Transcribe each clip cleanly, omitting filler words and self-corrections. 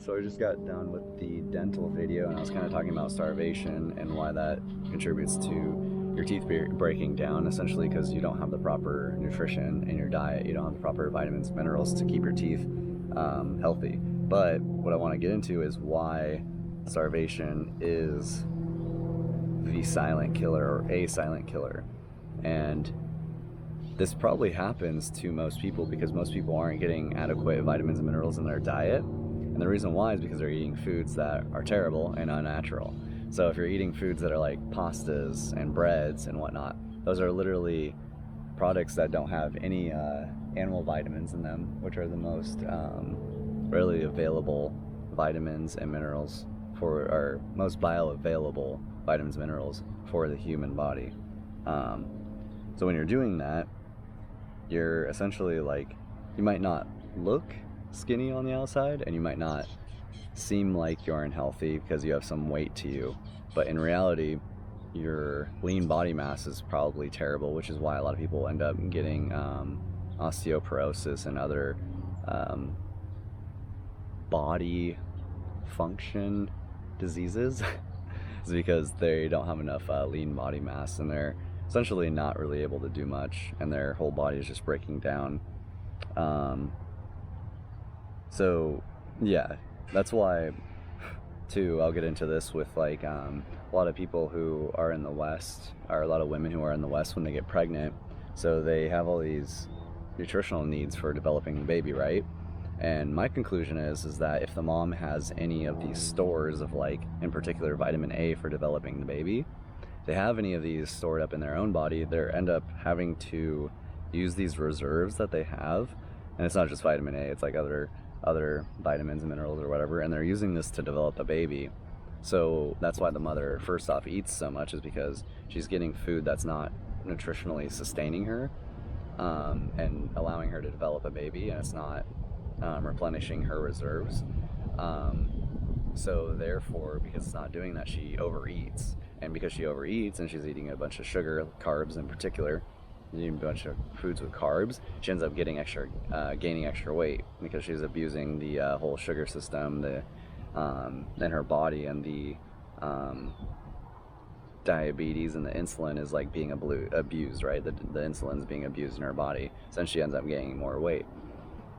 So I just got done with the dental video, and I was kind of talking about starvation and why that contributes to your teeth breaking down, essentially because you don't have the proper nutrition in your diet. You don't have the proper vitamins, minerals to keep your teeth healthy. But what I want to get into is why starvation is the silent killer, or a silent killer. And this probably happens to most people because most people aren't getting adequate vitamins and minerals in their diet. And the reason why is because they're eating foods that are terrible and unnatural. So if you're eating foods that are like pastas and breads and whatnot, those are literally products that don't have any animal vitamins in them, which are the most readily available vitamins and minerals for, or most bioavailable vitamins and minerals for the human body. So when you're doing that, you're essentially like, you might not look skinny on the outside, and you might not seem like you're unhealthy because you have some weight to you, but in reality your lean body mass is probably terrible, which is why a lot of people end up getting osteoporosis and other body function diseases. Is because they don't have enough lean body mass, and they're essentially not really able to do much, and their whole body is just breaking down. So yeah, that's why too, I'll get into this with like a lot of people who are in the West, or a lot of women who are in the West when they get pregnant, so they have all these nutritional needs for developing the baby, right? And my conclusion is that if the mom has any of these stores of, like, in particular vitamin A for developing the baby, if they have any of these stored up in their own body, they end up having to use these reserves that they have. And it's not just vitamin A, it's like other vitamins and minerals or whatever, and they're using this to develop a baby. So that's why the mother first off eats so much, is because she's getting food that's not nutritionally sustaining her and allowing her to develop a baby, and it's not replenishing her reserves. So therefore, because it's not doing that, she overeats, and because she overeats and she's eating a bunch of sugar, carbs in particular, eating a bunch of foods with carbs, she ends up gaining extra weight, because she's abusing the whole sugar system in her body, and the diabetes and the insulin is like being abused, right? The insulin's being abused in her body, so then she ends up gaining more weight.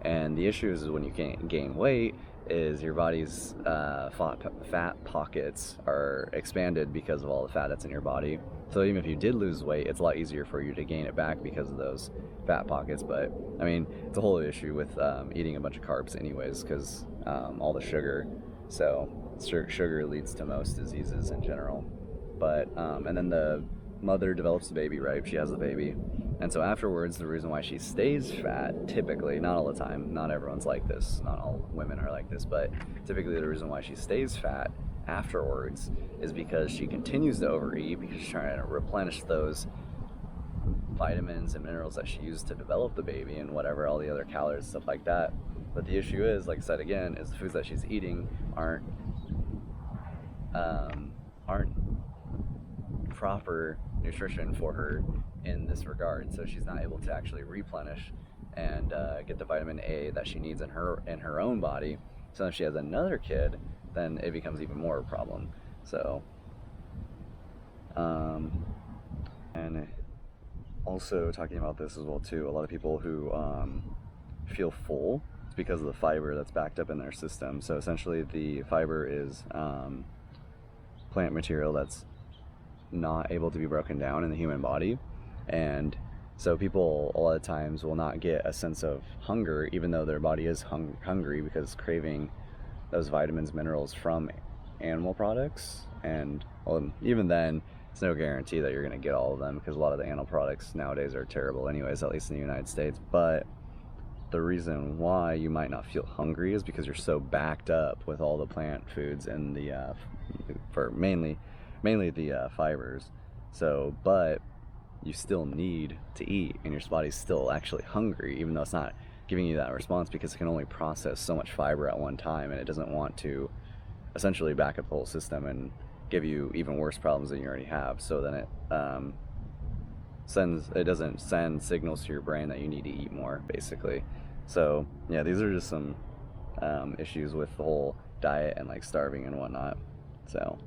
And the issue is when you can't gain weight, is your body's fat pockets are expanded because of all the fat that's in your body. So even if you did lose weight, it's a lot easier for you to gain it back because of those fat pockets. But I mean, it's a whole issue with eating a bunch of carbs anyways, because all the sugar. So sugar leads to most diseases in general. But and then the mother develops the baby, right? She has the baby. And so afterwards, the reason why she stays fat, typically, not all the time, not everyone's like this, not all women are like this, but typically the reason why she stays fat afterwards is because she continues to overeat, because she's trying to replenish those vitamins and minerals that she used to develop the baby, and whatever, all the other calories, stuff like that. But the issue is, like I said again, is the foods that she's eating aren't proper nutrition for her in this regard, so she's not able to actually replenish and get the vitamin A that she needs in her own body. So if she has another kid, then it becomes even more of a problem. So and also talking about this as well too, a lot of people who feel full, it's because of the fiber that's backed up in their system. So essentially the fiber is plant material that's not able to be broken down in the human body, and so people a lot of times will not get a sense of hunger, even though their body is hungry, because it's craving those vitamins, minerals from animal products. And well, even then, it's no guarantee that you're going to get all of them, because a lot of the animal products nowadays are terrible anyways, at least in the United States. But the reason why you might not feel hungry is because you're so backed up with all the plant foods and the for mainly the fibers. So, but you still need to eat, and your body's still actually hungry, even though it's not giving you that response, because it can only process so much fiber at one time, and it doesn't want to essentially back up the whole system and give you even worse problems than you already have. So then it doesn't send signals to your brain that you need to eat more, basically. So yeah, these are just some issues with the whole diet and like starving and whatnot. So